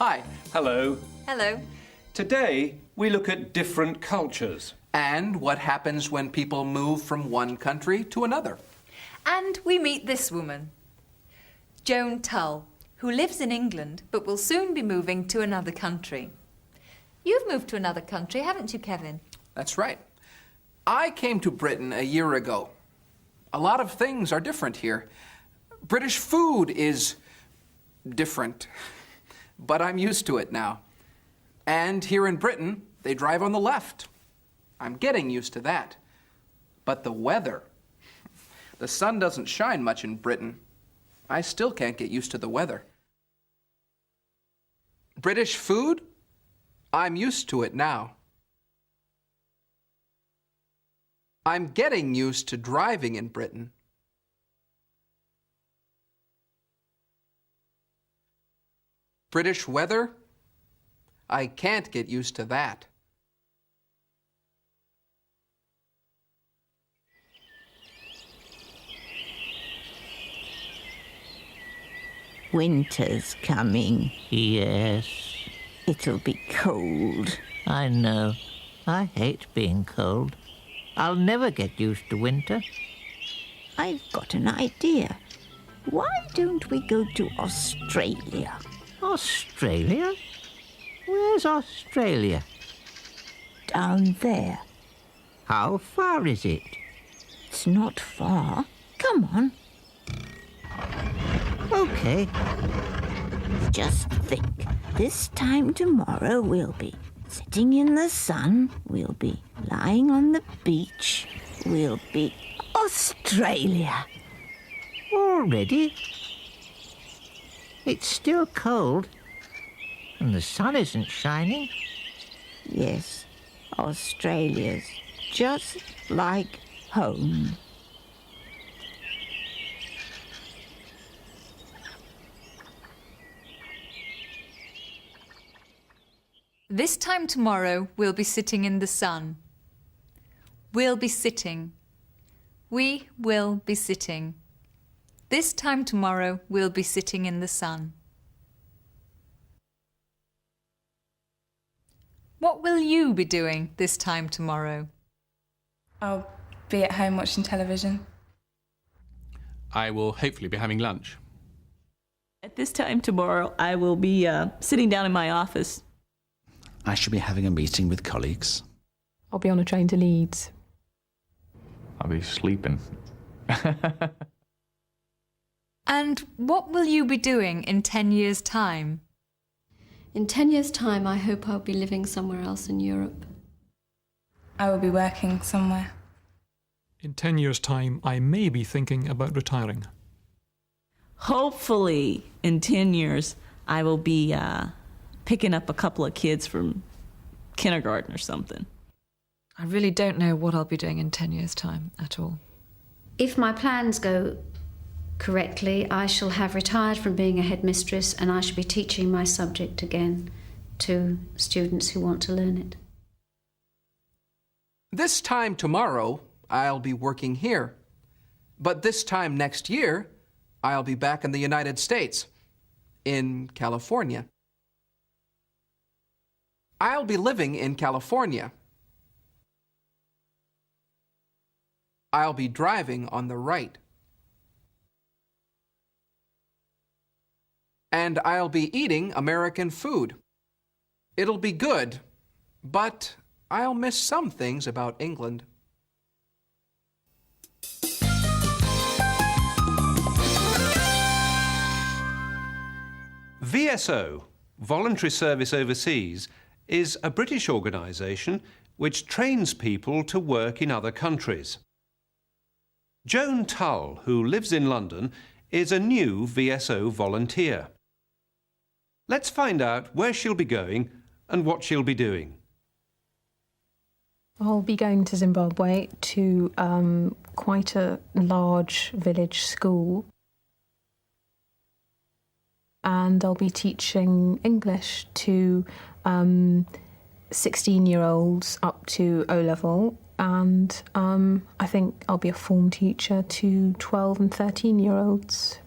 Hi. Hello. Hello. Today, we look at different cultures. And what happens when people move from one country to another. And we meet this woman, Joan Tull, who lives in England but will soon be moving to another country. You've moved to another country, haven't you, Kevin? That's right. I came to Britain a year ago. A lot of things are different here. British food is different, but I'm used to it now. And here in Britain, they drive on the left. I'm getting used to that. But the weather. The sun doesn't shine much in Britain. I still can't get used to the weather. British food? I'm used to it now. I'm getting used to driving in Britain. British weather? I can't get used to that. Winter's coming. Yes, It'll be cold. I know. I hate being cold. I'll never get used to winter. I've got an idea. Why don't we go to Australia? Australia? Where's Australia? Down there. How far is it? It's not far. Come on. Okay. Just think. This time tomorrow we'll be sitting in the sun. We'll be lying on the beach. We'll be Australia. Already? It's still cold. And the sun isn't shining. Yes, Australia's just like home. This time tomorrow, we'll be sitting in the sun. We'll be sitting. We will be sitting. This time tomorrow, we'll be sitting in the sun. What will you be doing this time tomorrow? I'll be at home watching television. I will hopefully be having lunch. At this time tomorrow, I will be sitting down in my office. I should be having a meeting with colleagues. I'll be on a train to Leeds. I'll be sleeping. And what will you be doing in 10 years' time? In 10 years' time, I hope I'll be living somewhere else in Europe. I will be working somewhere. In 10 years' time, I may be thinking about retiring. Hopefully, in 10 years, I will be picking up a couple of kids from kindergarten or something. I really don't know what I'll be doing in 10 years' time at all. If my plans go correctly, I shall have retired from being a headmistress and I shall be teaching my subject again to students who want to learn it. This time tomorrow, I'll be working here. But this time next year, I'll be back in the United States, in California. I'll be living in California. I'll be driving on the right. And I'll be eating American food. It'll be good, but I'll miss some things about England. VSO, Voluntary Service Overseas, is a British organisation which trains people to work in other countries. Joan Tull, who lives in London, is a new VSO volunteer. Let's find out where she'll be going and what she'll be doing. I'll be going to Zimbabwe to quite a large village school. And I'll be teaching English to 16-year-olds up to O-level. And I think I'll be a form teacher to 12 and 13-year-olds.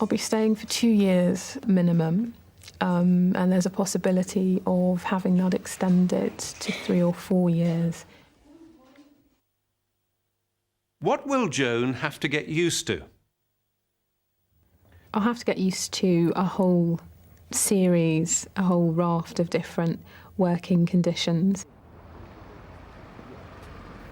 I'll be staying for 2 years minimum. and there's a possibility of having that extended to 3 or 4 years. What will Joan have to get used to? I'll have to get used to a whole series, a whole raft of different working conditions.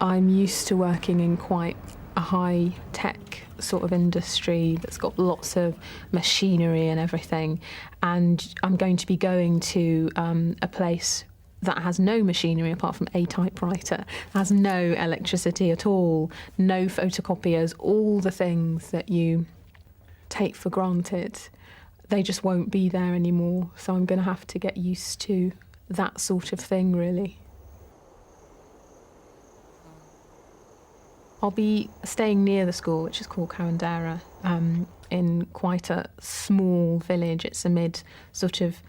I'm used to working in quite a high-tech sort of industry that's got lots of machinery and everything, and I'm going to be going to a place that has no machinery apart from a typewriter, has no electricity at all, no photocopiers, all the things that you take for granted, they just won't be there anymore. So I'm going to have to get used to that sort of thing, really. I'll be staying near the school, which is called Cowandera, in quite a small village. It's amid sort of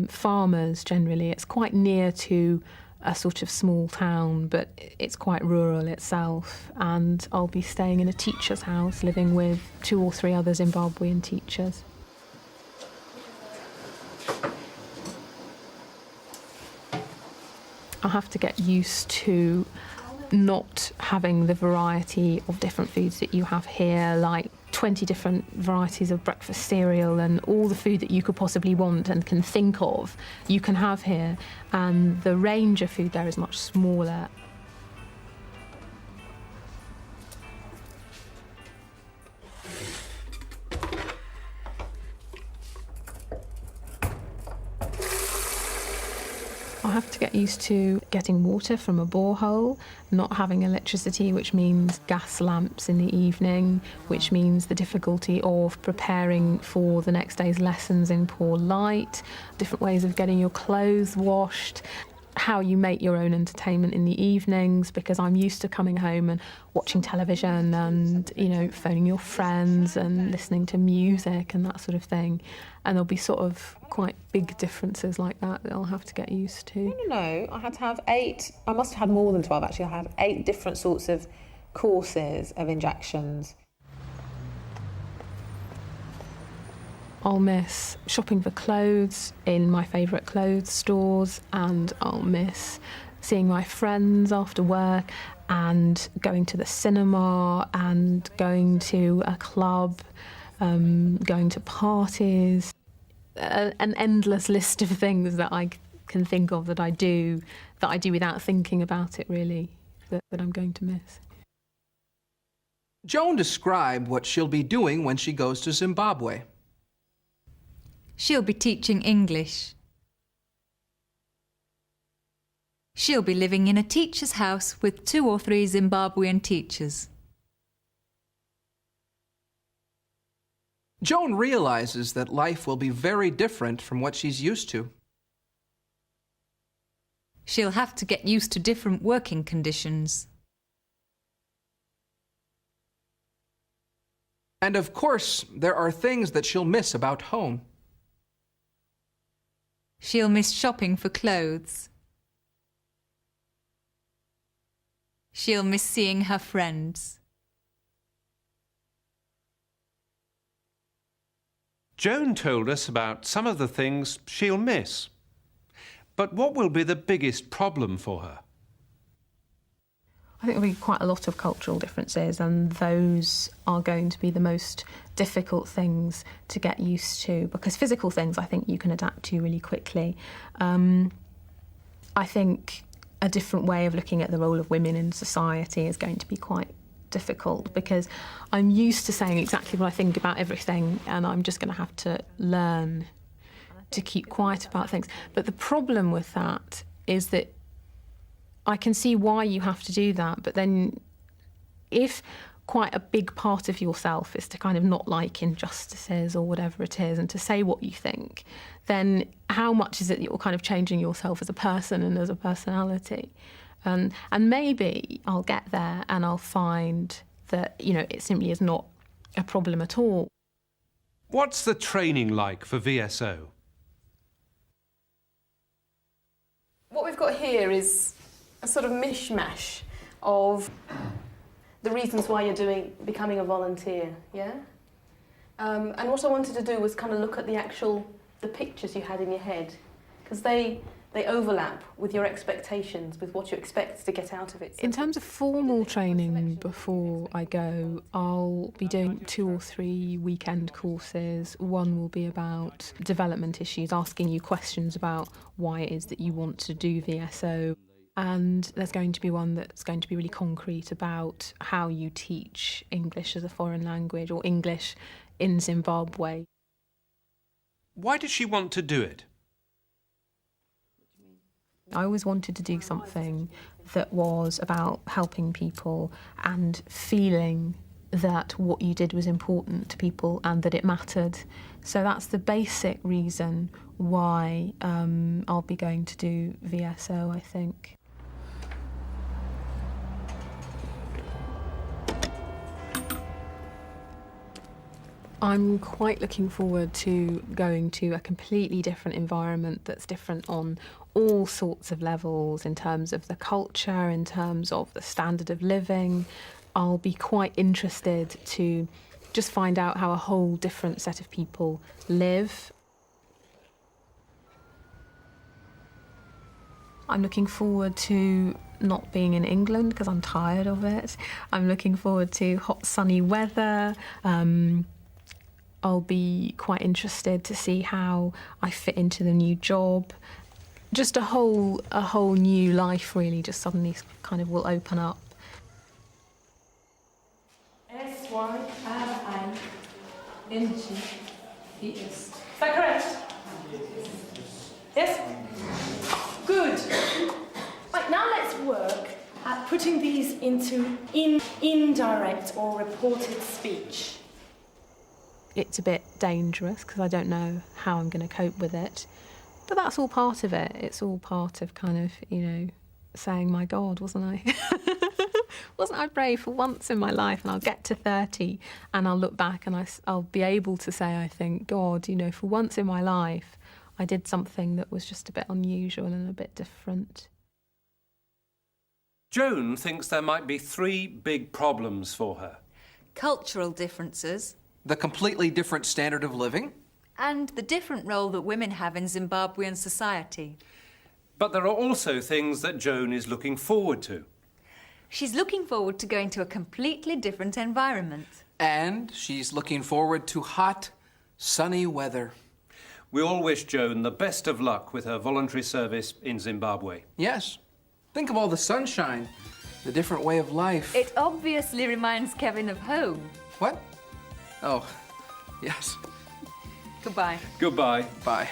farmers generally. It's quite near to a sort of small town, but it's quite rural itself. And I'll be staying in a teacher's house, living with 2 or 3 other Zimbabwean teachers. I'll have to get used to not having the variety of different foods that you have here, like 20 different varieties of breakfast cereal and all the food that you could possibly want and can think of, you can have here. And the range of food there is much smaller. I have to get used to getting water from a borehole, not having electricity, which means gas lamps in the evening, which means the difficulty of preparing for the next day's lessons in poor light, different ways of getting your clothes washed, how you make your own entertainment in the evenings, because I'm used to coming home and watching television and, you know, phoning your friends and listening to music and that sort of thing. And there'll be sort of quite big differences like that I'll have to get used to. No, I had to have 8, I must have had more than 12 actually. I had 8 different sorts of courses of injections. I'll miss shopping for clothes in my favourite clothes stores, and I'll miss seeing my friends after work and going to the cinema and going to a club, going to parties, an endless list of things that I can think of that I do without thinking about it really, that I'm going to miss. Joan described what she'll be doing when she goes to Zimbabwe. She'll be teaching English. She'll be living in a teacher's house with 2 or 3 Zimbabwean teachers. Joan realizes that life will be very different from what she's used to. She'll have to get used to different working conditions. And of course, there are things that she'll miss about home. She'll miss shopping for clothes. She'll miss seeing her friends. Joan told us about some of the things she'll miss. But what will be the biggest problem for her? I think there'll be quite a lot of cultural differences, and those are going to be the most difficult things to get used to, because physical things I think you can adapt to really quickly. I think a different way of looking at the role of women in society is going to be quite difficult, because I'm used to saying exactly what I think about everything, and I'm just going to have to learn to keep quiet about things. But the problem with that is that I can see why you have to do that, but then if quite a big part of yourself is to kind of not like injustices or whatever it is and to say what you think, then how much is it that you're kind of changing yourself as a person and as a personality? And maybe I'll get there and I'll find that, you know, it simply is not a problem at all. What's the training like for VSO? What we've got here is a sort of mishmash of the reasons why you're becoming a volunteer, yeah? And what I wanted to do was kind of look at the actual the pictures you had in your head, because they overlap with your expectations, with what you expect to get out of it. In terms of formal training before I go, I'll be doing 2 or 3 weekend courses. One will be about development issues, asking you questions about why it is that you want to do VSO. And there's going to be one that's going to be really concrete about how you teach English as a foreign language, or English in Zimbabwe. Why does she want to do it? I always wanted to do something that was about helping people and feeling that what you did was important to people and that it mattered. So that's the basic reason why I'll be going to do VSO, I think. I'm quite looking forward to going to a completely different environment that's different on all sorts of levels, in terms of the culture, in terms of the standard of living. I'll be quite interested to just find out how a whole different set of people live. I'm looking forward to not being in England because I'm tired of it. I'm looking forward to hot, sunny weather. I'll be quite interested to see how I fit into the new job. Just a whole new life, really, just suddenly kind of will open up. S-Y-R-I-N-G-E-S. Is that correct? Yes? Good. Right, now let's work at putting these into indirect or reported speech. It's a bit dangerous because I don't know how I'm going to cope with it. But that's all part of it. It's all part of kind of, saying, my God, wasn't I? Wasn't I brave for once in my life? And I'll get to 30 and I'll look back and I'll be able to say, I think, God, for once in my life, I did something that was just a bit unusual and a bit different. Joan thinks there might be 3 big problems for her. Cultural differences. The completely different standard of living. And the different role that women have in Zimbabwean society. But there are also things that Joan is looking forward to. She's looking forward to going to a completely different environment. And she's looking forward to hot, sunny weather. We all wish Joan the best of luck with her voluntary service in Zimbabwe. Yes. Think of all the sunshine, the different way of life. It obviously reminds Kevin of home. What? Oh, yes. Goodbye. Goodbye. Bye.